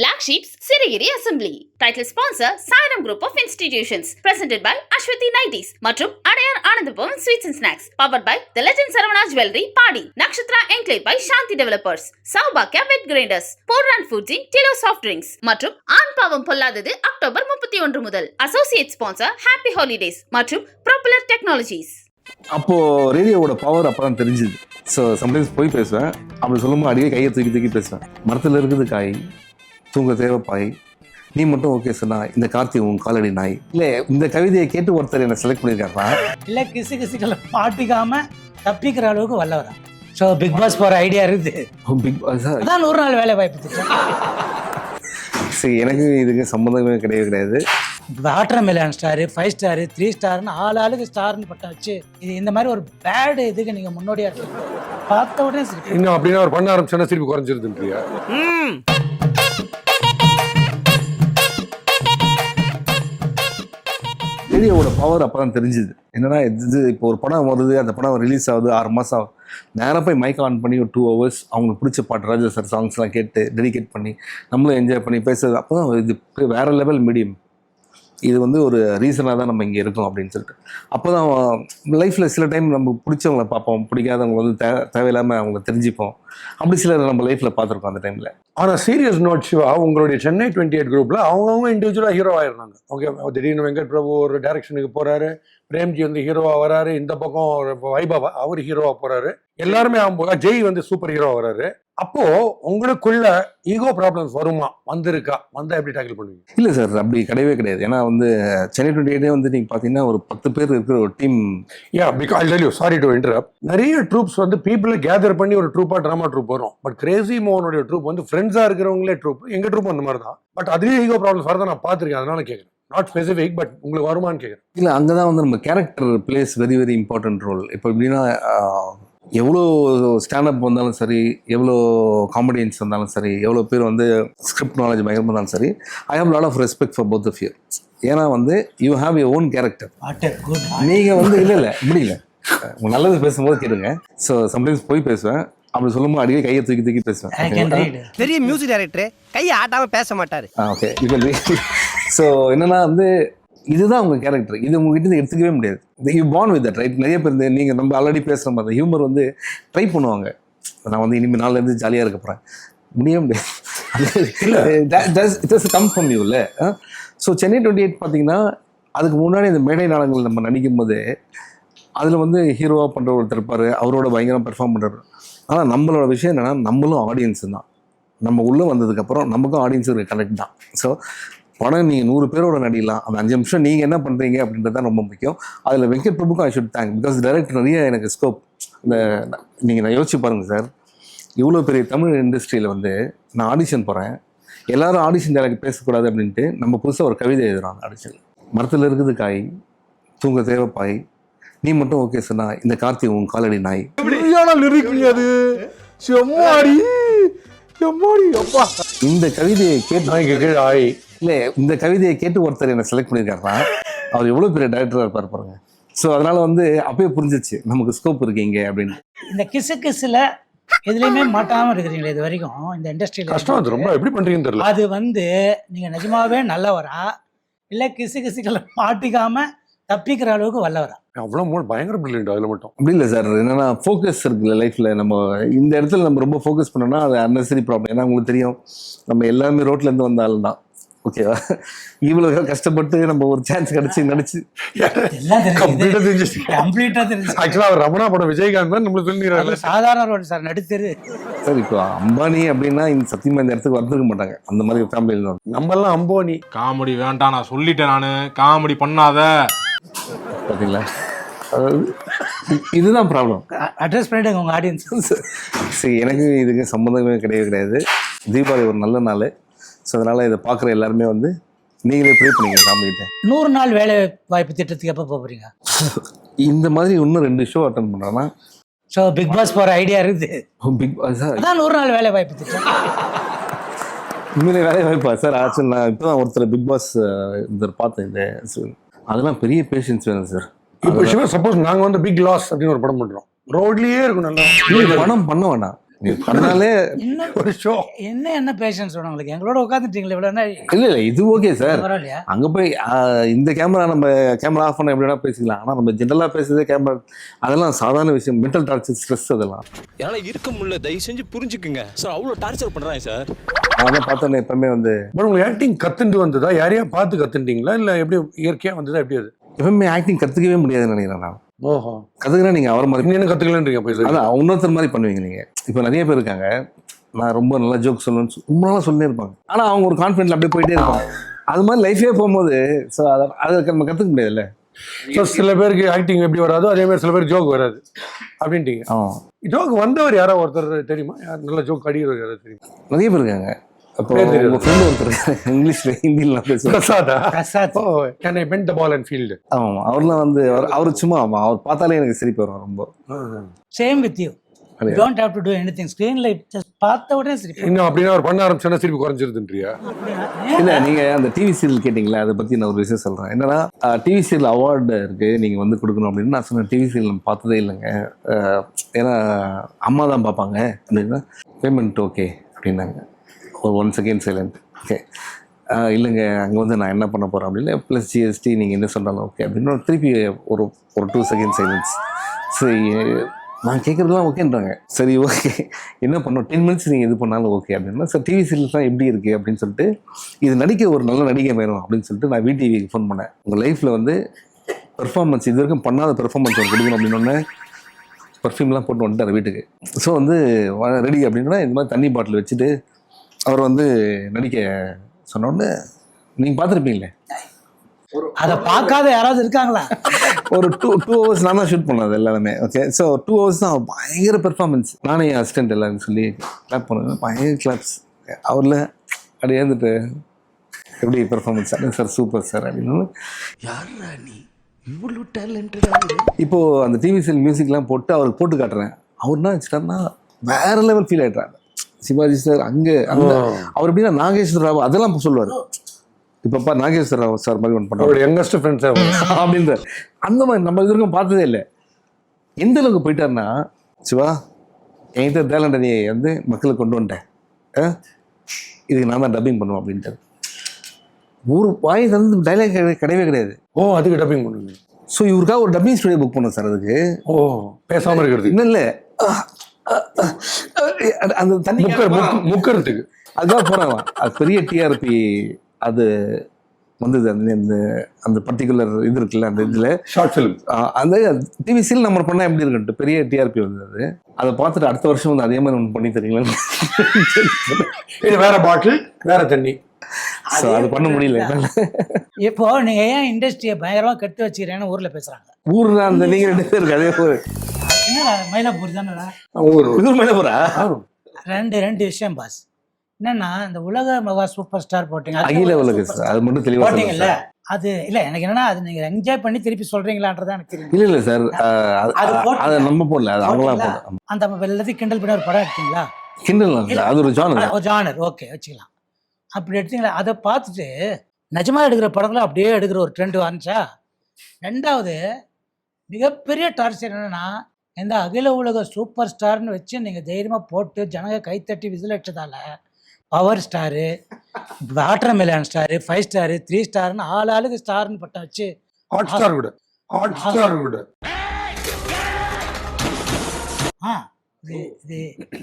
Black Sheep's Sirigiri Assembly. Title sponsor Sairam Group of Institutions. Presented by Ashwati Nighties. மற்றும் Adyar Anandabhavan Sweets and Snacks. Powered by The Legend Saravana Jewelry, Padi. Nakshatra Enclave by Shanti Developers. Saubhakya Wet Grinders. Porran Foods in Tilo Soft Drinks. மற்றும் ஆண் பாவம் பொல்லாதது October 31 முதல். Associate sponsor Happy Holidays. மற்றும் Propeller Technologies. அப்போ ரேடியோவோட power அப்பதான் தெரிஞ்சுது. So sometimes போய் பேசுவேன். அப்படி சொல்லும்போது அடிக்கடி கையை தூக்கி பேசுவேன். மரத்தில் இருக்குது காய், தூங்க தேவைப்பாய், நீ மட்டும் ஓகே சொன்னா இந்த கார்த்தி உன் காலடி நாய். இல்லை, இந்த கவிதையை கேட்டு ஒருத்தர் என்னை செலக்ட் பண்ணியிருக்காருனா இல்லை கிசுகளை மாட்டிக்காம தப்பிக்கிற அளவுக்கு வல்லவரா. ஸோ பிக் பாஸ் போகிற ஐடியா இருக்குது. பிக் பாஸ் அதான் 100 நாள் வேலை வாய்ப்பு. சரி, எனக்கு இதுக்கு சம்மந்தமே கிடையாது. வாட்டர் மெலன் ஸ்டாரு, 5 ஸ்டாரு, 3 ஸ்டார்னு ஆளுக்கு ஸ்டார்னு பட்ட வச்சு இது இந்த மாதிரி ஒரு பேடு இதுக்கு நீங்க முன்னோடியா இருக்கு. பார்த்த உடனே சரி இன்னும் அப்படின்னா ஒரு பண்ண ஆரம்பிச்சோன்னா திருப்பி குறைஞ்சிருதுன்றியா? ரேடியோவோட பவர் அப்பதான் தெரிஞ்சுது. என்னன்னா இது இப்போ ஒரு படம் வருது, அந்த படம் ரிலீஸ் ஆகுது, 6 மாதம் ஆகும். நேராக போய் மைக் ஆன் பண்ணி ஒரு 2 hours அவங்களுக்கு பிடிச்ச பாட்டு ராஜா சார் சாங்ஸ்லாம் கேட்டு டெடிகேட் பண்ணி நம்மளும் என்ஜாய் பண்ணி பேசுறது. அப்போ தான் இது வேற லெவல் மீடியம். இது வந்து ஒரு ரீசனாக தான் நம்ம இங்கே இருக்கோம் அப்படின்னு சொல்லிட்டு. அப்போ தான் லைஃப்பில் சில டைம் நம்ம பிடிச்சவங்கள பார்ப்போம், பிடிக்காதவங்க வந்து தேவையில்லாமல் அவங்கள தெரிஞ்சுப்போம். அப்படி சிலர் நம்ம லைஃப்பில் பார்த்துருக்கோம் அந்த டைமில். ஆனால் சீரியஸ் நோட் சிவா, உங்களுடைய சென்னை 28 குரூப்பில் அவங்கவுங்க இண்டிவிஜுவலாக ஹீரோ ஆயிடுறாங்க. ஓகே, திடீர்னு வெங்கட் பிரபு ஒரு டைரக்ஷனுக்கு போகிறாரு, பிரேம்ஜி வந்து ஹீரோவாக வராரு, இந்த பக்கம் வைபவா அவர் ஹீரோவாக போகிறாரு, எல்லாருமே ஜெய் வந்து சூப்பர் ஹீரோவாக வராரு. அப்போ உங்களுக்குள்ள ஈகோ ப்ராப்ளம்ஸ் வருமா? வந்திருக்கா? வந்தா எப்படி டேக்கிள் பண்ணுவீங்க? இல்லை சார், அப்படி கிடையவே கிடையாது. ஏன்னா வந்து சென்னை 28 வந்து நீங்கள் பார்த்தீங்கன்னா ஒரு 10 பேர் இருக்கிற ஒரு டீம். Sorry to interrupt. நிறைய ட்ரூப்ஸ் வந்து பீப்புளை கேதர் பண்ணி ஒரு ட்ரூப்பா ட்ராமா ட்ரூப் வரும். பட் கிரேசி மோகனுடைய ட்ரூப் வந்து ஃப்ரெண்ட்ஸா இருக்கிறவங்களே ட்ரூப். எங்க ட்ரூப் அந்த மாதிரி தான். பட் அதுலேயே ஈகோ ப்ராப்ளம்ஸ் வரதான் நான் பார்த்துருக்கேன். அதனால கேட்குறேன். நாட் ஸ்பெசிஃபிக், பட் உங்களுக்கு வருமானு கேட்குறேன். இல்லை, அங்கே தான் வந்து நம்ம character plays very very important role. இப்போ எப்படின்னா எவ்வளோ ஸ்டாண்டப் வந்தாலும் சரி, எவ்வளோ காமெடியன்ஸ் வந்தாலும் சரி, எவ்வளோ பேர் வந்து ஸ்கிரிப்ட் நாலேஜ் பயங்கரமாக இருந்தாலும் சரி, I have lot of respect for both of you. ஏன்னா வந்து you have your own character. நீங்கள் வந்து இல்லை இப்படி இல்லை, உங்கள் நல்லது பேசும்போது கேளுங்க. ஸோ சம்டைம்ஸ் போய் பேசுவேன். அப்படி சொல்லும்போது அடிக்கடி கையை தூக்கி பேசுவேன். பெரிய மியூசிக் டைரக்டர் கையை ஆட்டாமல் பேச மாட்டார். ஓகே, இப்போ ஸோ என்னன்னா வந்து இதுதான் உங்கள் கேரக்டர். இது உங்ககிட்ட எடுத்துக்கவே முடியாது. You born with that, right? நிறைய பேர் நீங்கள் நம்ம ஆல்ரெடி பேசுகிற மாதிரி ஹியூமர் வந்து ட்ரை பண்ணுவாங்க. நான் வந்து இனிமேல் நாளிலேருந்து ஜாலியாக இருக்க போகிறேன், முடியாது. It has come from you இல்லை? ஸோ சென்னை 28 பார்த்தீங்கன்னா அதுக்கு முன்னாடி இந்த மேடை நாடகங்கள் நம்ம நடிக்கும் போது அதில் வந்து ஹீரோவாக பண்ணுற ஒருத்தர் இருப்பார், அவரோட பயங்கரம் பெர்ஃபார்ம் பண்ணுறாரு. ஆனால் நம்மளோட விஷயம் என்னென்னா நம்மளும் ஆடியன்ஸு தான். நம்ம உள்ளே வந்ததுக்கப்புறம் நமக்கும் ஆடியன்ஸுக்கு கனெக்ட் தான். ஸோ படம் நீங்கள் 100 பேரோட நடிக்கலாம், அந்த 5 நிமிஷம் நீங்கள் என்ன பண்ணுறீங்க அப்படின்றது தான் ரொம்ப முக்கியம். அதில் வெங்கட் பிரபுக்கும் I should thank, because director நிறைய எனக்கு ஸ்கோப். இந்த நான் யோசிச்சு பாருங்கள் சார், இவ்வளோ பெரிய தமிழ் இண்டஸ்ட்ரியில் வந்து நான் ஆடிஷன் போகிறேன், எல்லாரும் ஆடிஷன் டைரக்ட் பேசக்கூடாது அப்படின்ட்டு நம்ம புதுசாக ஒரு கவிதை எழுதுறாங்க ஆடிஷன். மரத்தில் இருக்குது காய், தூங்க தேவைப்பாய், நீ மட்டும் ஓகே சொன்னா இந்த கார்த்தி உன் காலடி நாய். இந்த கவிதையை கேட்டு ஆய் இல்லை, இந்த கவிதையை கேட்டு ஒருத்தர் என்னை செலக்ட் பண்ணியிருக்காருனா அவர் எவ்வளோ பெரிய டைரக்டராக இருப்பார் பாருங்க. ஸோ அதனால வந்து அப்பயே புரிஞ்சிச்சு நமக்கு ஸ்கோப் இருக்கீங்க அப்படின்னு. இந்த கிசுல எதுலையுமே மாட்டாமல் இருக்கிறீங்களே இது வரைக்கும் இந்த இண்டஸ்ட்ரியில் கஷ்டம். அது ரொம்ப எப்படி பண்ணுறீங்கன்னு தெரியல. அது வந்து நீங்கள் நிஜமாவே நல்லவரா இல்லை கிசுகளை மாட்டிக்காம தப்பிக்கிற அளவுக்கு வல்லவரா? அவ்வளோ பயங்கர பிரில்லியன்ட். அதில் மட்டும் அப்படி இல்லை சார், என்னன்னா ஃபோக்கஸ் இருக்குல்ல லைஃப்பில். நம்ம இந்த இடத்துல நம்ம ரொம்ப ஃபோக்கஸ் பண்ணோம்னா அது அன்னெசரி ப்ராப்ளம். ஏன்னா உங்களுக்கு தெரியும் நம்ம எல்லாருமே ரோட்லேருந்து வந்தாலும் தான், ஓகேவா? இவ்வளோ கஷ்டப்பட்டு நம்ம ஒரு சான்ஸ் கிடச்சி நடிச்சு ரமணா படம் விஜயகாந்த் தான் நம்மளுக்கு சொல்லிடுறாங்க. சாதாரண ரோடு சார், நடுத்தரு சார். இப்போ அம்பானி அப்படின்னா இந்த சத்தியமா இந்த இடத்துக்கு வந்துருக்க மாட்டாங்க. அந்த மாதிரி ஃபேமிலியில் தான் நம்ம எல்லாம். அம்பானி காமெடி வேண்டாம், நான் சொல்லிட்டேன், நானு காமெடி பண்ணாத. பார்த்தீங்களா, இதுதான் ப்ராப்ளம். அட்ரஸ் பண்ணிட்டு உங்கள் ஆடியன்ஸ். சரி, எனக்கு இதுக்கு சம்மந்தமே கிடையாது. தீபாவளி ஒரு நல்ல நாள். ஸோ அதனால் இதை பார்க்குற எல்லாருமே வந்து நீங்களே ப்ரே பண்ணிங்க காமிக்கிட்ட. 100 நாள் வேலை வாய்ப்பு திட்டத்துக்கு எப்போ போகிறீங்க? இந்த மாதிரி இன்னும் 2 ஷோ அட்டன் பண்ணுறேன்னா ஸோ பிக் பாஸ் போகிற ஐடியா இருக்குது. பிக் பாஸ் அதான் 100 நாள் வேலை வாய்ப்பு திட்டம். உண்மையிலே வேலை வாய்ப்பா சார்? ஆக்சுவலி நான் இப்போ தான் ஒருத்தர் பிக் பாஸ் இந்த பார்த்தேன். இந்த அதெல்லாம் பெரிய பேஷன்ஸ் வேணும் சார். இப்போ சப்போஸ் நாங்கள் வந்து பிக் லாஸ் அப்படின்னு ஒரு படம் பண்ணுறோம், ரோட்லேயே இருக்கும். நல்லா படம் பண்ண வேண்டாம், நீ பண்ணாலே இன்னும் ஒரு ஷோ. என்ன பேஷன்ஸ் வேணும் உங்களுக்கு? எங்களோட உட்காந்துட்டீங்களே இவ்வளோ என்ன இல்லை இது ஓகே சார். பரவாயில்லையா? அங்கே போய் இந்த கேமரா நம்ம கேமரா ஆஃப் பண்ண எப்படி வேணா பேசிக்கலாம். ஆனால் நம்ம ஜென்ரலாக பேசுறதே கேமரா அதெல்லாம் சாதாரண விஷயம். மென்டல் டார்ச்சர், ஸ்ட்ரெஸ் அதெல்லாம் என்னால் இருக்க முடியல, தயவு செஞ்சு புரிஞ்சுக்குங்க சார். அவ்வளோ டார்ச்சர் பண்ணுறாங்க சார். அதான் பார்த்தோன்னே எப்பவுமே வந்து பட் உங்களுக்கு ஆக்டிங் கத்துட்டு வந்ததா, யாரையா பார்த்து கத்துட்டீங்களா இல்லை எப்படி இயற்கையாக வந்ததா, எப்படி அது? எப்பவுமே ஆக்டிங் கற்றுக்கவே முடியாதுன்னு நினைக்கிறேன் நான். ஓஹோ, கற்றுக்கிறா நீங்கள் அவர் மாதிரி இன்னும் கற்றுக்கலன்றீங்க போய். அதான் இன்னொருத்தர் மாதிரி பண்ணுவீங்க நீங்கள். இப்போ நிறைய பேர் இருக்காங்க, நான் ரொம்ப நல்லா ஜோக் சொல்லணும்னு ரொம்ப நாளாக சொல்லிட்டே இருப்பாங்க. ஆனால் அவங்க ஒரு கான்ஃபிடென்ட்ல அப்படியே போயிட்டே இருப்பாங்க. அது மாதிரி லைஃபே போகும்போது ஸோ அதை நம்ம கற்றுக்க முடியாதுல்ல. ஸோ சில பேருக்கு ஆக்டிங் எப்படி வராதோ அதே மாதிரி சில பேர் ஜோக் வராது அப்படின்ட்டீங்க. ஆமாம், ஜோக் வந்தவர் யாரோ ஒருத்தர் தெரியுமா? யார் நல்ல ஜோக் அடிக்கிறவர் யாராவது தெரியுமா? நிறைய பேர் இருக்காங்க. அப்போ பேர் தெரியாது. உங்கள் ஃப்ரெண்டு ஒருத்தர் இருக்காரு, இங்கிலீஷில் ஹிந்திலாம் பேசுவார். பிரசாதா? Prasad. Oh, can I bend the ball and field? ஆமாம், அவர்லாம் வந்து அவர் சும்மா அவர் பார்த்தாலே எனக்கு சிரிப்பு வரும் ரொம்ப. Same with you. அப்படியா? Don't have to do anything. ஸ்க்ரீன்ல ஜஸ்ட் பார்த்த உடனே சரி. இன்னும் அப்படின்னா அவர் பண்ண ஆரம்பிச்சோன்னா திருப்பி குறைஞ்சிருதுன்றியா? இல்லை நீங்கள் அந்த டிவி சீரியல் கேட்டிங்களா, அதை பற்றி நான் ஒரு விஷயம் சொல்கிறேன். என்னன்னா டிவி சீரியல் அவார்டு இருக்குது, நீங்கள் வந்து கொடுக்கணும் அப்படின்னு நான் சொன்னேன். டிவி சீரியல் நம்ம பார்த்ததே இல்லைங்க, ஏன்னா அம்மா தான் பார்ப்பாங்க அப்படின்னா. பேமெண்ட் ஓகே அப்படின்னாங்க. ஒரு 1 செகண்ட் சைலண்ட். ஓகே இல்லைங்க, அங்கே வந்து நான் என்ன பண்ண போகிறேன் அப்படின்னு, ப்ளஸ் ஜிஎஸ்டி நீங்கள் என்ன சொன்னாலும் ஓகே அப்படின்னு திருப்பி ஒரு 2 செகண்ட் சைலன்ஸ். சரி நான் கேட்குறதுலாம் ஓகேன்றாங்க. சரி ஓகே என்ன பண்ணோம், 10 மினிட்ஸ் நீங்கள் இது பண்ணாலும் ஓகே அப்படின்னா. சார் டிவி சீரியல்ஸ்லாம் எப்படி இருக்குது அப்படின்னு சொல்லிட்டு, இது நடிக்க ஒரு நல்ல நடிகை வேணும் அப்படின்னு சொல்லிட்டு நான் VTVக்கு ஃபோன் பண்ணேன். உங்கள் லைஃப்பில் வந்து பெர்ஃபார்மன்ஸ் இது வரைக்கும் பண்ணாத பெர்ஃபார்மன்ஸ் ஒரு கொடுக்கணும் அப்படின்னு பர்ஃப்யூம்லாம் போட்டு வந்துட்டார் வீட்டுக்கு. ஸோ வந்து ரெடி அப்படின்னா இந்த மாதிரி தண்ணி பாட்டில் வச்சுட்டு அவர் வந்து நடிக்க சொன்னோடனே நீங்கள் பார்த்துருப்பீங்களே, அதை பார்க்காத யாராவது இருக்காங்களா? ஒரு 2 ஹவர்ஸ் நான் தான் ஷூட் பண்ணது எல்லாருமே. ஓகே ஸோ 2 ஹவர்ஸ் தான் பயங்கர பெர்ஃபார்மன்ஸ். நானே என் அசிஸ்டன்ட் எல்லாரும் சொல்லி கிளாப் பண்ணுவேன், பயங்கர கிளாப்ஸ். அவரில் அப்படி ஏந்துட்டு எப்படி பெர்ஃபார்மன்ஸ் சார் சூப்பர் சார் அப்படின்னு. இப்போது அந்த டிவி சீரியல் மியூசிக்லாம் போட்டு அவருக்கு போட்டு காட்டுறேன். அவர் என்ன வச்சுட்டாருன்னா வேற லெவல் ஃபீல் ஆகிட்டாங்க. சிவாஜி சார் அங்கே அந்த அவர் எப்படின்னா நாகேஸ்வர ராவ் அதெல்லாம் சொல்லுவார். இப்போப்பா நாகேஸ்வர ராவ் சார் மாதிரி ஒன்று பண்ணுவார், யங்கஸ்ட் ஃப்ரெண்ட்ஸ் அப்படின்ற அந்த மாதிரி நம்ம இது வரைக்கும் பார்த்ததே இல்லை. எந்த அளவுக்கு போயிட்டாருன்னா, சிவா என்கிட்ட டேலண்ட் நீ வந்து மக்களுக்கு கொண்டு வந்துட்டேன், இதுக்கு நான் தான் டப்பிங் பண்ணுவேன் அப்படின்ட்டு. ஒரு வாய் வந்து டைலாக் கிடையவே கிடையாது. ஓ, அதுக்கு டப்பிங் பண்ணுங்க. ஸோ இவருக்காக ஒரு டப்பிங் ஸ்டுடியோ புக் பண்ணோம் சார். அதுக்கு ஓ, பேசாமல் இருக்கிறது இன்னும் இல்லை, அந்த தண்ணி முக்கிறதுக்கு அதுதான் போகிறாங்க. அது பெரிய டிஆர்பி அது வந்தது. அந்த அந்த பர்டிகுலர் இது இருக்குல்ல, அந்த இதில் ஷார்ட் ஃபிலிம் அந்த டிவிசியில் நம்ம பண்ணால் எப்படி இருக்குன்ட்டு பெரிய டிஆர்பி வந்தது. அதை பார்த்துட்டு அடுத்த வருஷம் வந்து அதே மாதிரி ஒன்று பண்ணி தரீங்களா, இது வேற பாட்டில் வேற தண்ணி. ஸோ அது பண்ண முடியல. இப்போ நீங்க ஏன் இண்டஸ்ட்ரியை பயங்கரமா கெடுத்து வச்சுக்கிறேன்னு ஊர்ல பேசுறாங்க. ஊர்னா அந்த நீங்க 2 பேர் இருக்கு, அதே ஊர். என்னடா மயிலாப்பூர் தானடா? இது மேலே போறா ரெண்டு விஷயம் பாஸ். என்னன்னா இந்த உலக மகா சூப்பர் ஸ்டார் போட்டீங்க, அகில உலக சார், அது மட்டும் தெளிவாக போட்டீங்கல்ல. அது இல்ல எனக்கு என்னன்னா அது நீங்க என்ஜாய் பண்ணி திருப்பி சொல்றீங்களான்றதா எனக்கு தெரியும். இல்லை இல்லை சார், அதை நம்ம போடல, அது அவங்களா போடல. அந்த எல்லாத்தையும் கிண்டல் பண்ணி ஒரு படம் எடுத்தீங்களா? கிண்டல் அது ஒரு ஜானர். ஒரு ஜானர் ஓகே வச்சுக்கலாம். அப்படி எடுத்தீங்களா? அதை பார்த்துட்டு நிஜமா எடுக்கிற படங்களும் அப்படியே எடுக்கிற ஒரு ட்ரெண்ட் வந்துச்சா. ரெண்டாவது மிகப்பெரிய டார்ச்சர் என்னன்னா, இந்த அகில உலக சூப்பர் ஸ்டார்னு வச்சு நீங்கள் தைரியமாக போட்டு ஜனங்க கைத்தட்டி விசில் அடிச்சதால power star, watermelon star, 5 star, 3 ஸ்டார்னு ஆளுக்கு ஸ்டார்னு பட்டம் வச்சு ஹாட் ஸ்டார் கூட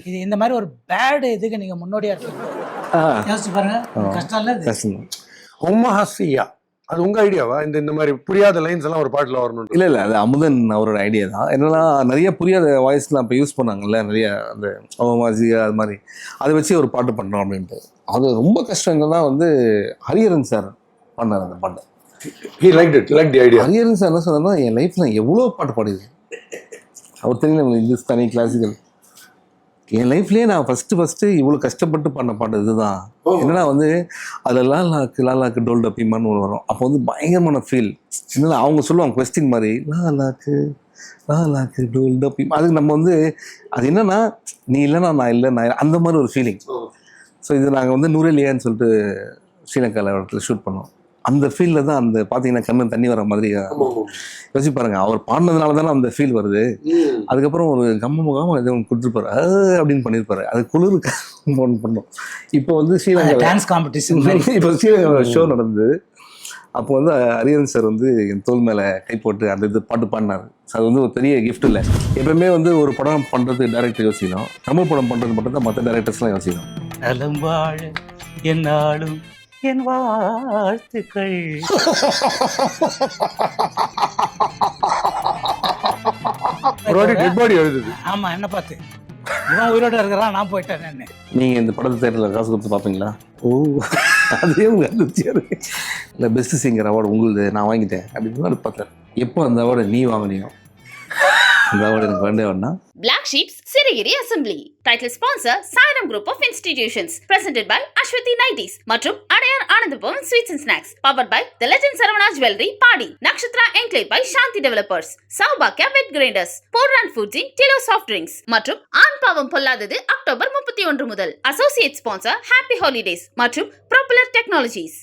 இது இந்த மாதிரி ஒரு பேட் இதுக்கு நீங்கள் முன்னோடியா இருக்கீங்க. யோசிச்சு பாருங்க, கஷ்டம் இல்லை இது. ஹாசியா அது உங்க ஐடியாவா? இந்த மாதிரி புரியாத லைன்ஸ் எல்லாம் ஒரு பாட்டில் வரணும்? இல்லை இல்லை, அது அமுதன் அவரோட ஐடியா தான். என்னன்னா நிறைய புரியாத வாய்ஸ்லாம் இப்போ யூஸ் பண்ணாங்கல்ல, நிறைய அந்த ஓமாசியா அது மாதிரி, அதை வச்சு ஒரு பாட்டு பண்ணுறோம் அப்படின்ட்டு. அது ரொம்ப கஷ்டங்கள்லாம் வந்து ஹரிஹரன் சார் பண்ணார் அந்த பாட்டை. He liked the idea. Hariharan sir என்ன சொன்னார்னா, என் லைஃப்பில் எவ்வளோ பாட்டு பாடிருக்கு அவர் தெரியல, இந்துஸ்தானி கிளாசிக்கல். என் லைஃப்லேயே நான் ஃபஸ்ட்டு இவ்வளோ கஷ்டப்பட்டு பண்ண பாட்டு இதுதான். என்னன்னா வந்து அதில் லாலாக்கு டோல் டப்பிமான்னு ஒன்று வரும். அப்போ வந்து பயங்கரமான ஃபீல். என்னன்னா அவங்க சொல்லுவாங்க கொஸ்டின் மாதிரி, லாலாக்கு டோல் டப்பிமா. அதுக்கு நம்ம வந்து அது என்னன்னா, நீ இல்லைனா நான் இல்லை, நான் அந்த மாதிரி ஒரு ஃபீலிங். ஸோ இது நாங்கள் வந்து நூரேலியான்னு சொல்லிட்டு ஸ்ரீலங்காவில் இடத்துல ஷூட் பண்ணோம். அந்த ஃபீல்டில் தான் அந்த பார்த்தீங்கன்னா கண்ணு தண்ணி வர மாதிரி யோசிச்சு பாருங்க. அவர் பாடினதுனால தானே அந்த ஃபீல் வருது. அதுக்கப்புறம் ஒரு கம்ம எதுவும் கொடுத்துருப்பாரு அப்படின்னு பண்ணியிருப்பாரு. அது குளிருக்கு பண்ணோம். இப்போ வந்து ஸ்ரீலங்கா டான்ஸ் காம்படிஷன் இப்போ ஸ்ரீலங்கா ஷோ நடந்தது. அப்போ வந்து அரியன் சார் வந்து என் தோல் மேலே கை போட்டு அந்த இது பாட்டு பாடினார். அது வந்து ஒரு பெரிய கிஃப்ட் இல்லை. எப்பவுமே வந்து ஒரு படம் பண்ணுறது டைரக்டர் யோசிக்கணும். தமிழ் படம் பண்ணுறது மட்டும் தான் மற்ற டைரக்டர்ஸ்லாம் யோசிக்கணும். நலம் வாழ என்னாலும் என் வாழ்த்துக்கள். ஒரு வாட்டி டெட் பாடி எழுதுது. ஆமா, என்ன பார்த்து இவன் உயிரோட இருக்கிறான், நான் போயிட்டேன். நீங்கள் இந்த படத்தை தேட்டரில் காசு கொடுத்து பார்ப்பீங்களா? ஓ, அதே உங்கள் அதிர்ச்சியாக இல்லை. பெஸ்ட் சிங்கர் அவார்டு உங்களுது, நான் வாங்கிட்டேன் அப்படின்னு பார்த்தேன். எப்போ அந்த அவார்டு நீ வாங்கினியோ அந்த அவார்டு எனக்கு வேண்டே வேணா. Black Sheeps Sirigiri Assembly. Title sponsor Sairam Group of Institutions. Presented by Ashwathi Nighties மற்றும் Adyar Anandabhavan Sweets and Snacks. Powered by The Legend Saravana Jewelry, Padi. Nakshatra Enclave by Shanti Developers. Saubhakya Wet Grinders. Portland Foods in Tilo Soft Drinks. மற்றும் ஆண் பாவம் பொல்லாதது October 31 முதல். Associate sponsor Happy Holidays மற்றும் Propeller Technologies.